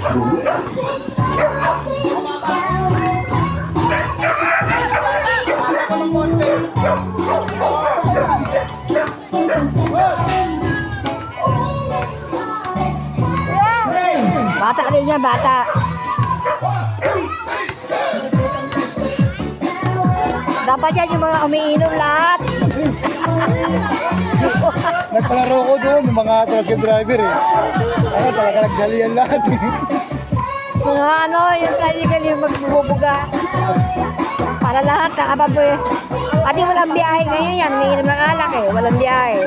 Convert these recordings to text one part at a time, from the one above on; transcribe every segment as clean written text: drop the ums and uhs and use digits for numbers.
Bata din yan, bata. Dapat yan yung mga umiinom lahat. Nagpalaro ko doon, yung mga tricycle driver eh. Ano, talaga nagsalihan lahat eh. Mga ano, yung tricycle yung magbubuga. Para lahat, nakababo eh. Pati walang biyahe ngayon yan, umiinom ng alak eh, walang biyahe.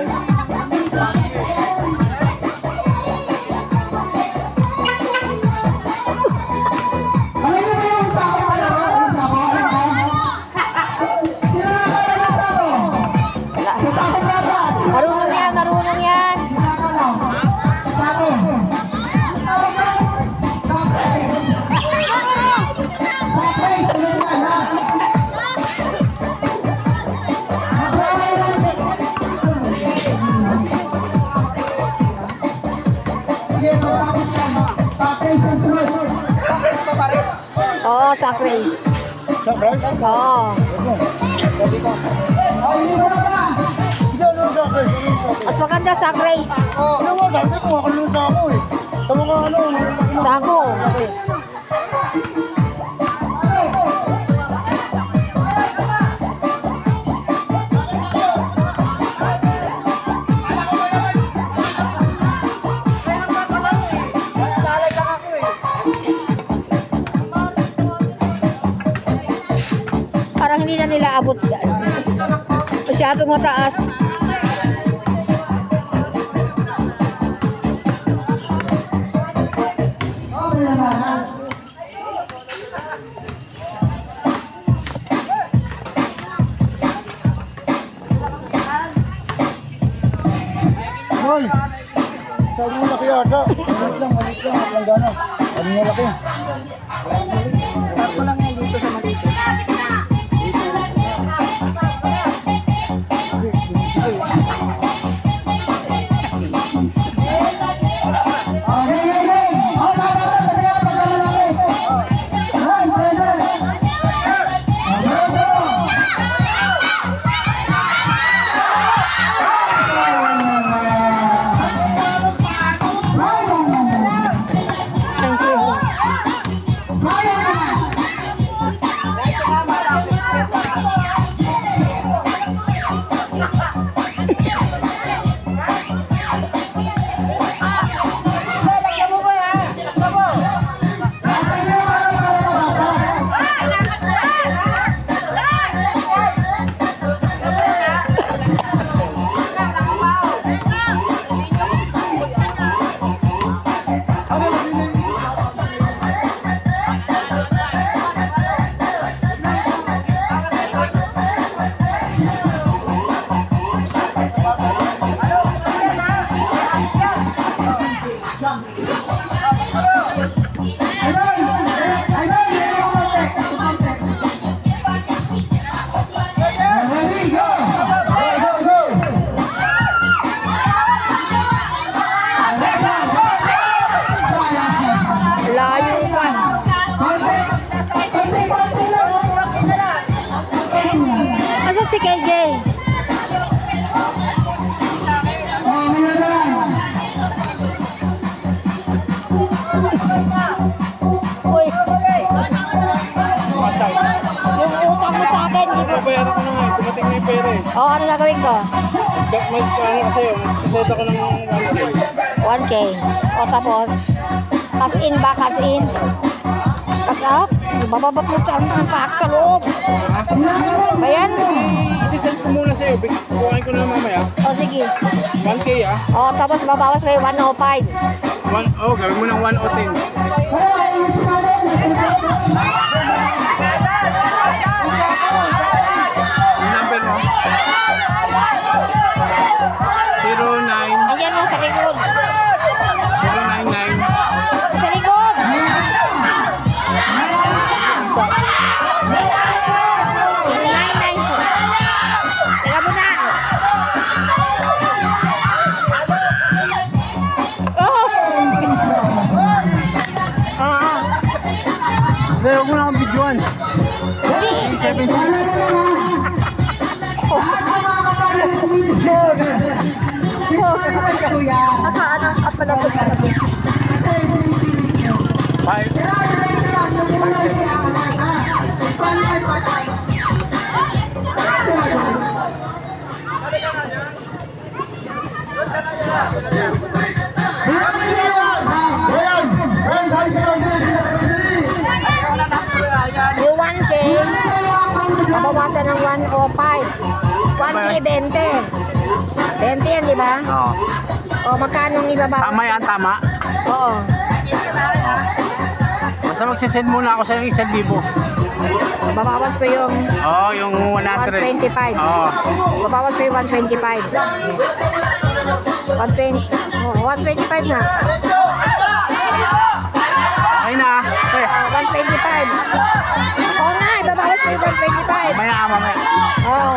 Marunong yan, marunong yan. Oo, sack race. Sack race? Oo. Mas maganda sack race. Ano mo, sabi ko, makalusa ako eh. Sa mga ano, Sako. Parang hindi na nila abot yan. Masyadong mataas. Hoy! Sabi mo laki ata. Malit lang, planggana. Sabi mo laki. Ako lang yan dito sa Malito. Layo pa. Asan si KJ? Uy. Yung utang mo sa akin, di ba? Bayaran ko na nga, dumating na yung pera eh. Oo, ano gagawin ko? Ano kasi yun, sasota ko ng 1K. 1K. O tapos, cash in ba? Cash in? Cash out? Bababaputan ang pakaloob. Bayan mo. Isisend ko muna sa'yo, bukain ko na mamaya. O sige. 1K ah. O tapos babawas ko yung 105. Gawin mo ng 110. Yung number mo? 09 Ayan mo sa likod. 099 Sa likod. Teka mo na. Oh! Huwag mo na akong videoan. Hindi. 376. Nakaano ka pala ito. 5. Yung 1K, mabawasan ng 105. 1K, 20. 20 yan, di ba? Oo. O, magkano ang ibabawas? Tama yan, tama. Oo. Basta magsisend muna ako sa yung 1,000. Babawas ko yung Oo, yung 100. 125. Oo. Babawas ko yung 125. 120. Oh, 125 na. Okay na. Okay. 125. Oo nga, ibabawas ko yung 125. Mamaya. Oo.